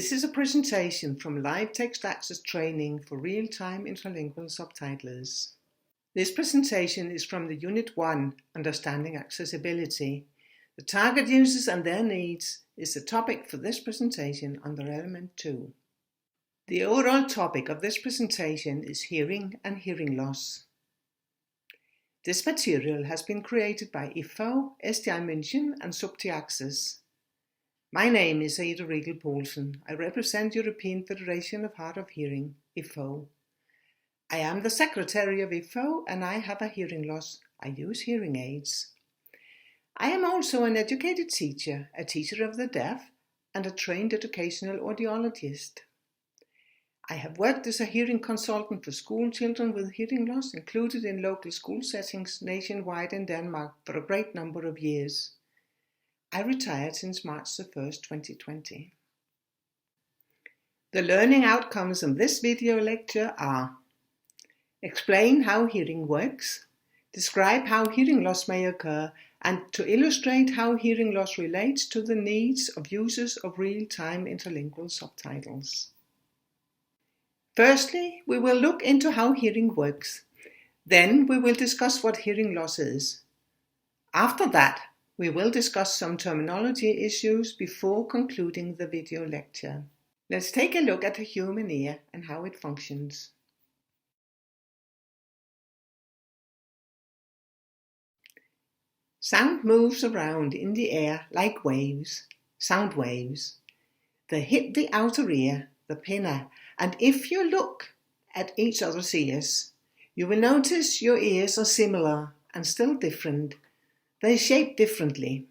This is a presentation from Live Text Access Training for Real-Time Intralingual Subtitlers. This presentation is from the Unit 1, Understanding Accessibility. The target users and their needs is the topic for this presentation under Element 2. The overall topic of this presentation is hearing and hearing loss. This material has been created by IFFO, SDI München and SubTI-Access. My name is Ada Riegel-Poulsen. I represent European Federation of Hard of Hearing, IFFO. I am the secretary of IFFO and I have a hearing loss. I use hearing aids. I am also an educated teacher, a teacher of the deaf, and a trained educational audiologist. I have worked as a hearing consultant for school children with hearing loss, included in local school settings nationwide in Denmark for a great number of years. I retired since March 1st, 2020. The learning outcomes of this video lecture are: explain how hearing works, describe how hearing loss may occur, and to illustrate how hearing loss relates to the needs of users of real-time interlingual subtitles. Firstly, we will look into how hearing works. Then we will discuss what hearing loss is. After that, we will discuss some terminology issues before concluding the video lecture. Let's take a look at the human ear and how it functions. Sound moves around in the air like waves, sound waves. They hit the outer ear, the pinna, and if you look at each other's ears, you will notice your ears are similar and still different. They shape differently.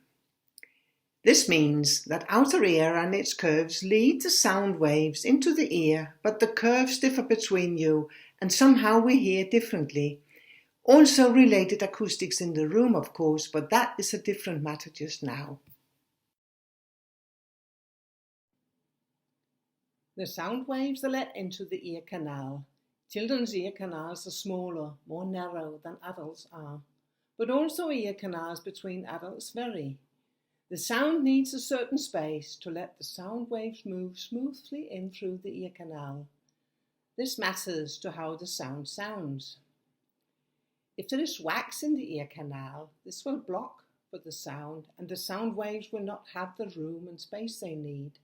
This means that outer ear and its curves lead the sound waves into the ear, but the curves differ between you and somehow we hear differently. Also related acoustics in the room, of course, but that is a different matter just now. The sound waves are let into the ear canal. Children's ear canals are smaller, more narrow than adults are. But also ear canals between adults vary. The sound needs a certain space to let the sound waves move smoothly in through the ear canal. This matters to how the sound sounds. If there is wax in the ear canal, this will block for the sound and the sound waves will not have the room and space they need.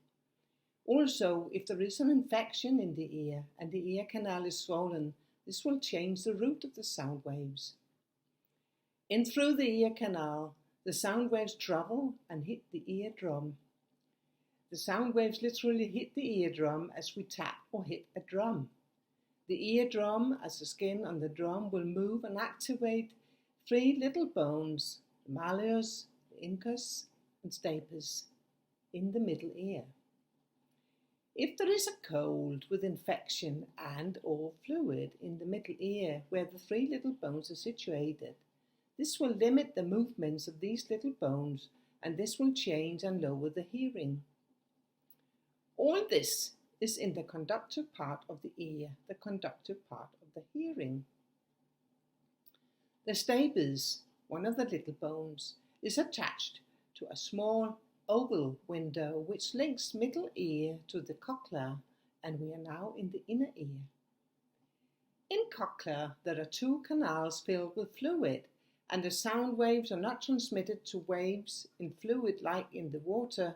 Also, if there is an infection in the ear and the ear canal is swollen, this will change the route of the sound waves. In through the ear canal, the sound waves travel and hit the eardrum. The sound waves literally hit the eardrum as we tap or hit a drum. The eardrum, as the skin on the drum, will move and activate three little bones, the malleus, the incus, and stapes, in the middle ear. If there is a cold with infection and or fluid in the middle ear where the three little bones are situated, this will limit the movements of these little bones and this will change and lower the hearing. All this is in the conductive part of the ear, the conductive part of the hearing. The stapes, one of the little bones, is attached to a small oval window which links middle ear to the cochlea, and we are now in the inner ear. In cochlea there are two canals filled with fluid, and the sound waves are not transmitted to waves in fluid like in the water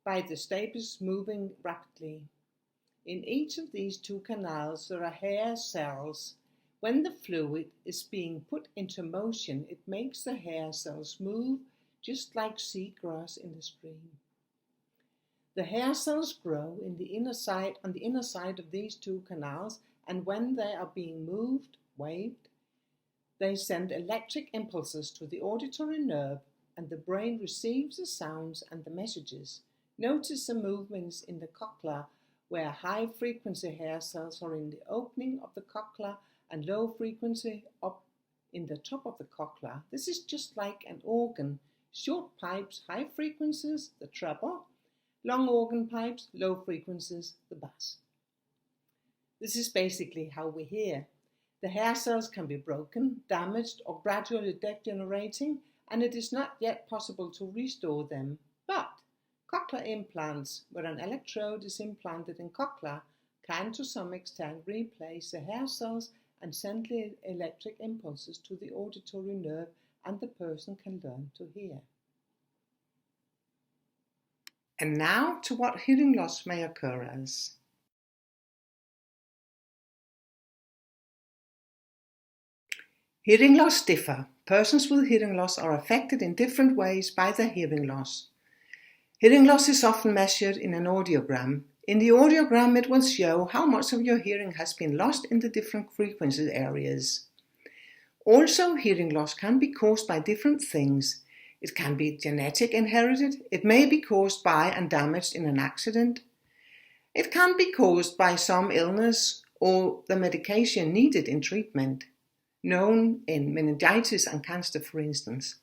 by the stapes moving rapidly. In each of these two canals there are hair cells. When the fluid is being put into motion, it makes the hair cells move just like seagrass in the stream. The hair cells grow in the inner side, on the inner side of these two canals, and when they are being moved, waved, they send electric impulses to the auditory nerve and the brain receives the sounds and the messages. Notice the movements in the cochlea where high frequency hair cells are in the opening of the cochlea and low frequency up in the top of the cochlea. This is just like an organ. Short pipes, high frequencies, the treble. Long organ pipes, low frequencies, the bass. This is basically how we hear. The hair cells can be broken, damaged, or gradually degenerating, and it is not yet possible to restore them. But Cochlear implants, where an electrode is implanted in cochlea, can to some extent replace the hair cells and send electric impulses to the auditory nerve, and the person can learn to hear. And now to what hearing loss may occur as. Hearing loss differ. Persons with hearing loss are affected in different ways by their hearing loss. Hearing loss is often measured in an audiogram. In the audiogram, it will show how much of your hearing has been lost in the different frequency areas. Also, hearing loss can be caused by different things. It can be genetic inherited. It may be caused by and damaged in an accident. It can be caused by some illness or the medication needed in treatment, known in meningitis and cancer, for instance.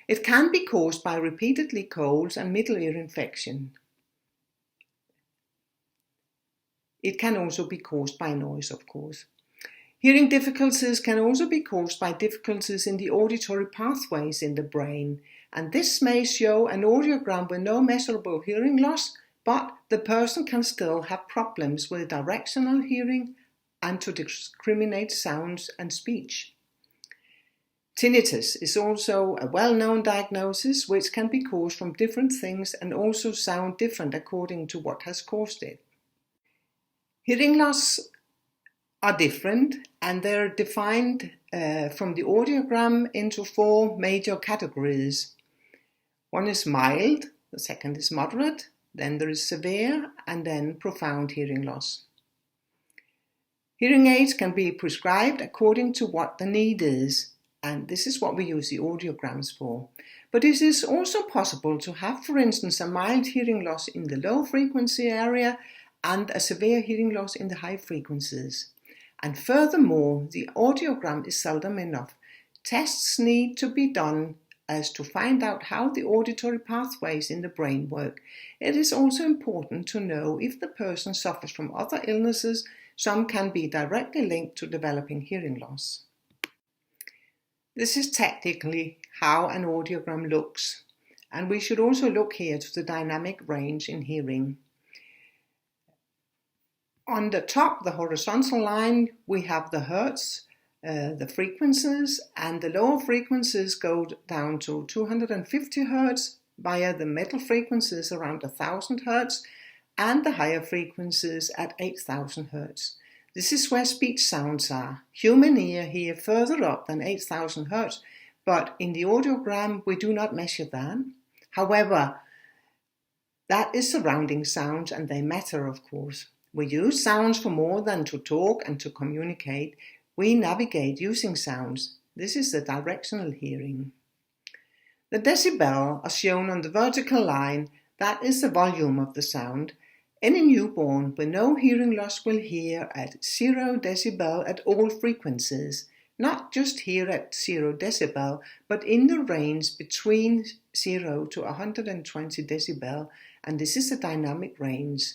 It can be caused by repeatedly colds and middle ear infection. It can also be caused by noise, of course. Hearing difficulties can also be caused by difficulties in the auditory pathways in the brain, and this may show an audiogram with no measurable hearing loss, but the person can still have problems with directional hearing and to discriminate sounds and speech. Tinnitus is also a well-known diagnosis which can be caused from different things and also sound different according to what has caused it. Hearing loss are different, and they're defined from the audiogram into 4 major categories. One is mild, the second is moderate, then there is severe, and then profound hearing loss. Hearing aids can be prescribed according to what the need is, and this is what we use the audiograms for. But it is also possible to have, for instance, a mild hearing loss in the low frequency area and a severe hearing loss in the high frequencies. And furthermore, the audiogram is seldom enough. Tests need to be done as to find out how the auditory pathways in the brain work. It is also important to know if the person suffers from other illnesses. Some can be directly linked to developing hearing loss. This is technically how an audiogram looks, and we should also look here to the dynamic range in hearing. On the top, the horizontal line, we have the hertz, the frequencies, and the lower frequencies go down to 250 hertz via the middle frequencies around 1000 hertz and the higher frequencies at 8000 hertz. This is where speech sounds are. Human ear hear further up than 8000 hertz, but in the audiogram we do not measure that. However, that is surrounding sounds and they matter, of course. We use sounds for more than to talk and to communicate. We navigate using sounds. This is the directional hearing. The decibel are shown on the vertical line. That is the volume of the sound. Any newborn with no hearing loss will hear at 0 decibel at all frequencies. Not just hear at 0 decibel, but in the range between 0 to 120 decibel, and this is a dynamic range.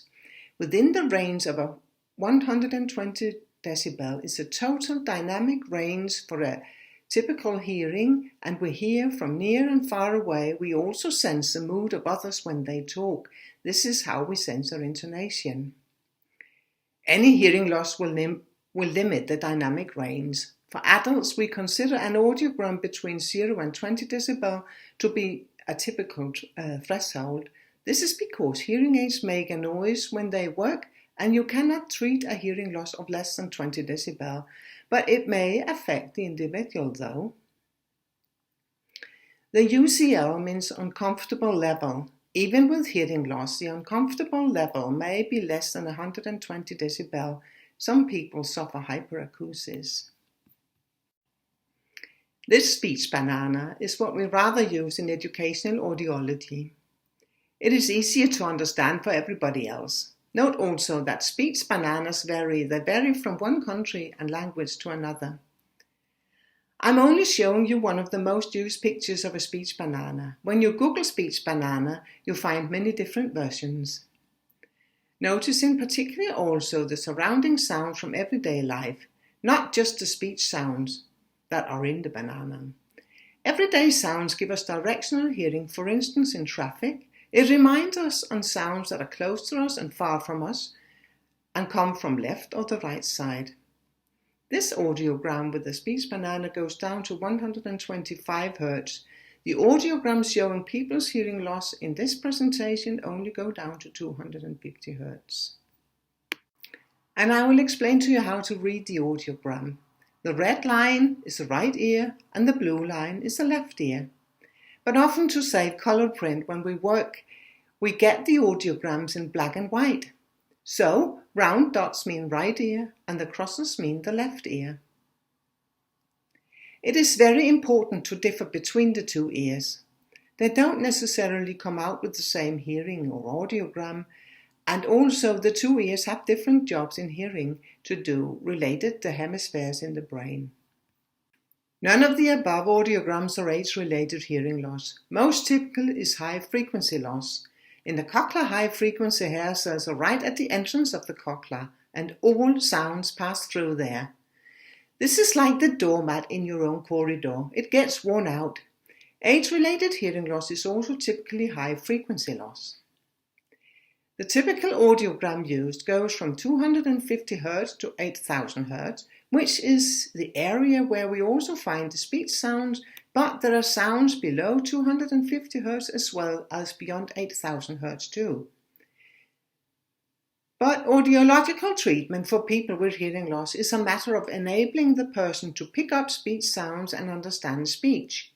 Within the range of 120 decibel is a total dynamic range for a typical hearing, and we hear from near and far away. We also sense the mood of others when they talk. This is how we sense their intonation. Any hearing loss will limit the dynamic range. For adults, we consider an audiogram between 0 and 20 decibel to be a typical threshold. This is because hearing aids make a noise when they work, and you cannot treat a hearing loss of less than 20 decibel, but it may affect the individual though. The UCL means uncomfortable level. Even with hearing loss, the uncomfortable level may be less than 120 decibel. Some people suffer hyperacusis. This speech banana is what we rather use in educational audiology. It is easier to understand for everybody else. Note also that speech bananas vary. They vary from one country and language to another. I'm only showing you one of the most used pictures of a speech banana. When you Google speech banana, you find many different versions. Notice in particular also the surrounding sounds from everyday life, not just the speech sounds that are in the banana. Everyday sounds give us directional hearing, for instance in traffic, It reminds us on sounds that are close to us and far from us and come from left or the right side. This audiogram with the speech banana goes down to 125 Hz. The audiograms showing people's hearing loss in this presentation only go down to 250 Hz. And I will explain to you how to read the audiogram. The red line is the right ear and the blue line is the left ear. But often to save color print when we work, we get the audiograms in black and white. So, round dots mean right ear and the crosses mean the left ear. It is very important to differ between the two ears. They don't necessarily come out with the same hearing or audiogram, and also the two ears have different jobs in hearing to do related to hemispheres in the brain. None of the above audiograms are age-related hearing loss. Most typical is high-frequency loss. In the cochlea, high-frequency hair cells are right at the entrance of the cochlea, and all sounds pass through there. This is like the doormat in your own corridor. It gets worn out. Age-related hearing loss is also typically high-frequency loss. The typical audiogram used goes from 250 Hz to 8000 Hz, which is the area where we also find the speech sounds, but there are sounds below 250 Hz as well as beyond 8000 Hz too. But audiological treatment for people with hearing loss is a matter of enabling the person to pick up speech sounds and understand speech.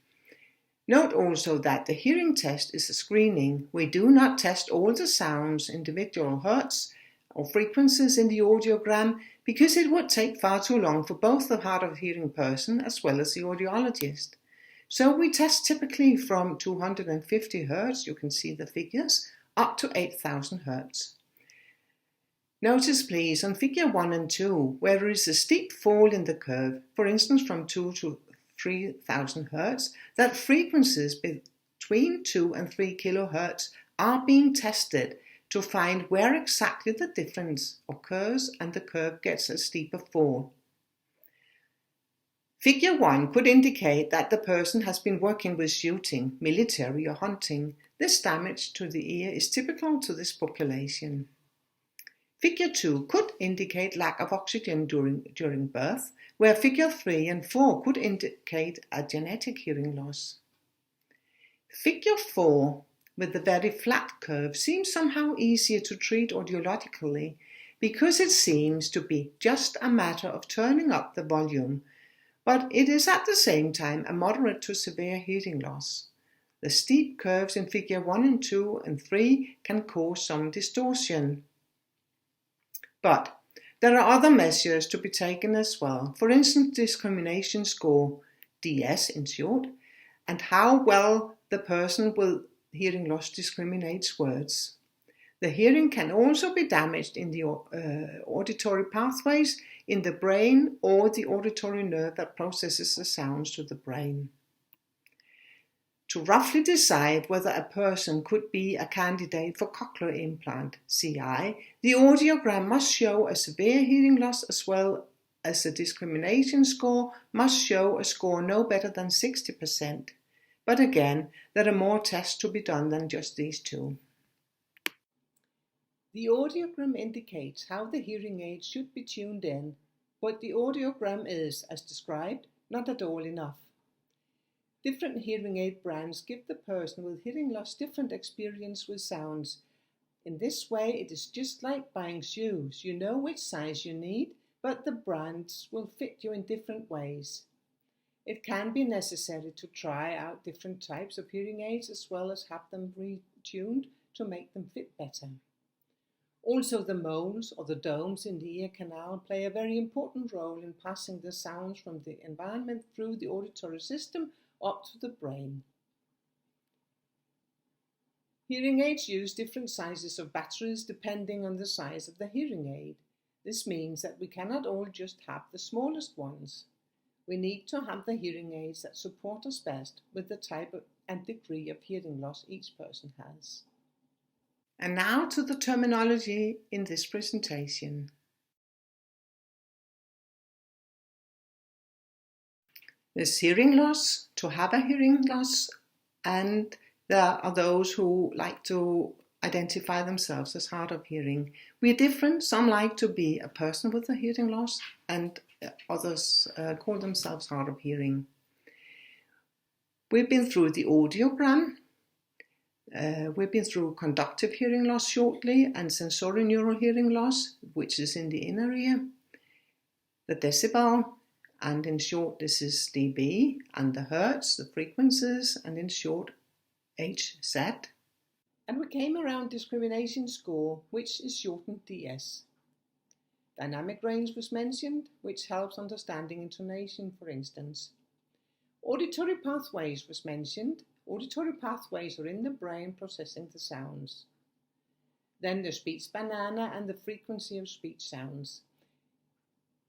Note also that the hearing test is a screening. We do not test all the sounds, individual hertz or frequencies in the audiogram, because it would take far too long for both the hard of hearing person as well as the audiologist. So we test typically from 250 Hz, you can see the figures, up to 8000 Hz. Notice please on figure 1 and 2, where there is a steep fall in the curve, for instance from 2 to 3000 Hz, that frequencies between 2 and 3 kHz are being tested to find where exactly the difference occurs and the curve gets a steeper fall. Figure 1 could indicate that the person has been working with shooting, military or hunting. This damage to the ear is typical to this population. Figure 2 could indicate lack of oxygen during birth, where figure 3 and 4 could indicate a genetic hearing loss. Figure 4 with the very flat curve seems somehow easier to treat audiologically because it seems to be just a matter of turning up the volume, but it is at the same time a moderate to severe hearing loss. The steep curves in figure 1 and 2 and 3 can cause some distortion. But there are other measures to be taken as well, for instance discrimination score, DS in short, and how well the person with hearing loss discriminates words. The hearing can also be damaged in the auditory pathways in the brain or the auditory nerve that processes the sounds to the brain. To roughly decide whether a person could be a candidate for cochlear implant, CI, the audiogram must show a severe hearing loss as well as the discrimination score must show a score no better than 60%. But again, there are more tests to be done than just these two. The audiogram indicates how the hearing aid should be tuned in, but the audiogram is, as described, not at all enough. Different hearing aid brands give the person with hearing loss different experience with sounds. In this way, it is just like buying shoes. You know which size you need, but the brands will fit you in different ways. It can be necessary to try out different types of hearing aids as well as have them retuned to make them fit better. Also, the moles or the domes in the ear canal play a very important role in passing the sounds from the environment through the auditory system up to the brain. Hearing aids use different sizes of batteries depending on the size of the hearing aid. This means that we cannot all just have the smallest ones. We need to have the hearing aids that support us best with the type and degree of hearing loss each person has. And now to the terminology in this presentation. There's hearing loss, to have a hearing loss, and there are those who like to identify themselves as hard of hearing. We're different. Some like to be a person with a hearing loss, and others call themselves hard of hearing. We've been through the audiogram. We've been through conductive hearing loss shortly, and sensorineural hearing loss, which is in the inner ear, the decibel, and in short this is dB, and the hertz, the frequencies, and in short Hz. And we came around discrimination score, which is shortened DS. Dynamic range was mentioned, which helps understanding intonation, for instance. Auditory pathways was mentioned. Auditory pathways are in the brain processing the sounds. Then the speech banana and the frequency of speech sounds.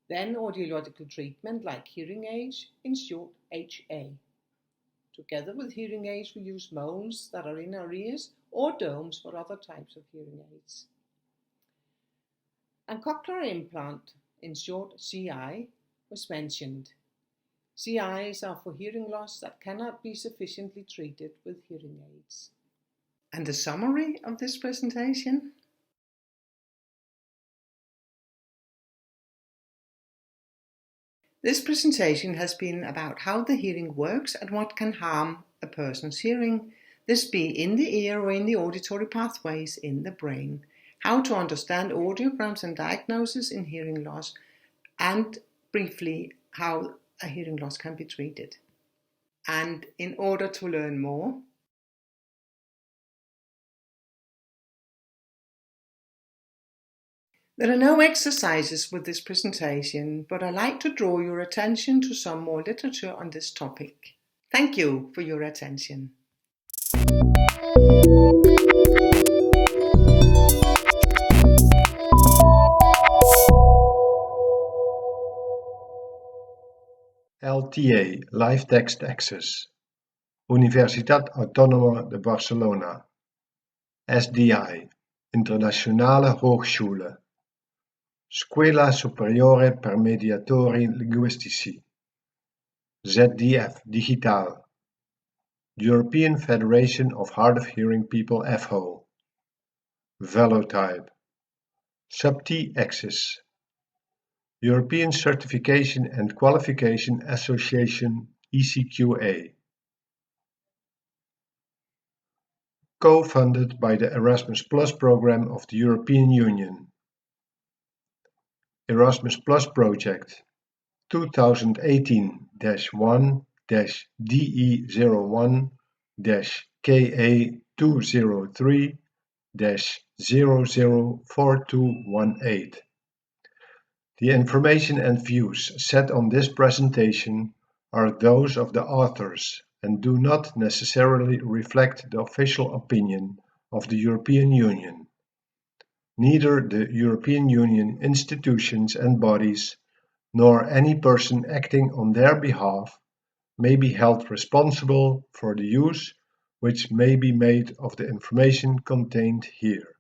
Then audiological treatment like hearing aids, in short HA. Together with hearing aids we use molds that are in our ears or domes for other types of hearing aids. And cochlear implant, in short CI, was mentioned. CIs are for hearing loss that cannot be sufficiently treated with hearing aids. And the summary of this presentation? This presentation has been about how the hearing works and what can harm a person's hearing, this be in the ear or in the auditory pathways in the brain, how to understand audiograms and diagnosis in hearing loss, and briefly how a hearing loss can be treated. And in order to learn more, there are no exercises with this presentation, but I'd like to draw your attention to some more literature on this topic. Thank you for your attention. LTA Live Text Access, Universitat Autónoma de Barcelona, SDI, Internationale Hochschule, Scuola Superiore per Mediatori Linguistici, ZDF Digital, European Federation of Hard of Hearing People FHO, Velotype, Subti Access, European Certification and Qualification Association ECQA. Co-funded by the Erasmus Plus program of the European Union. Erasmus Plus project 2018-1-DE01-KA203-004218. The information and views set on this presentation are those of the authors and do not necessarily reflect the official opinion of the European Union. Neither the European Union institutions and bodies, nor any person acting on their behalf, may be held responsible for the use which may be made of the information contained here.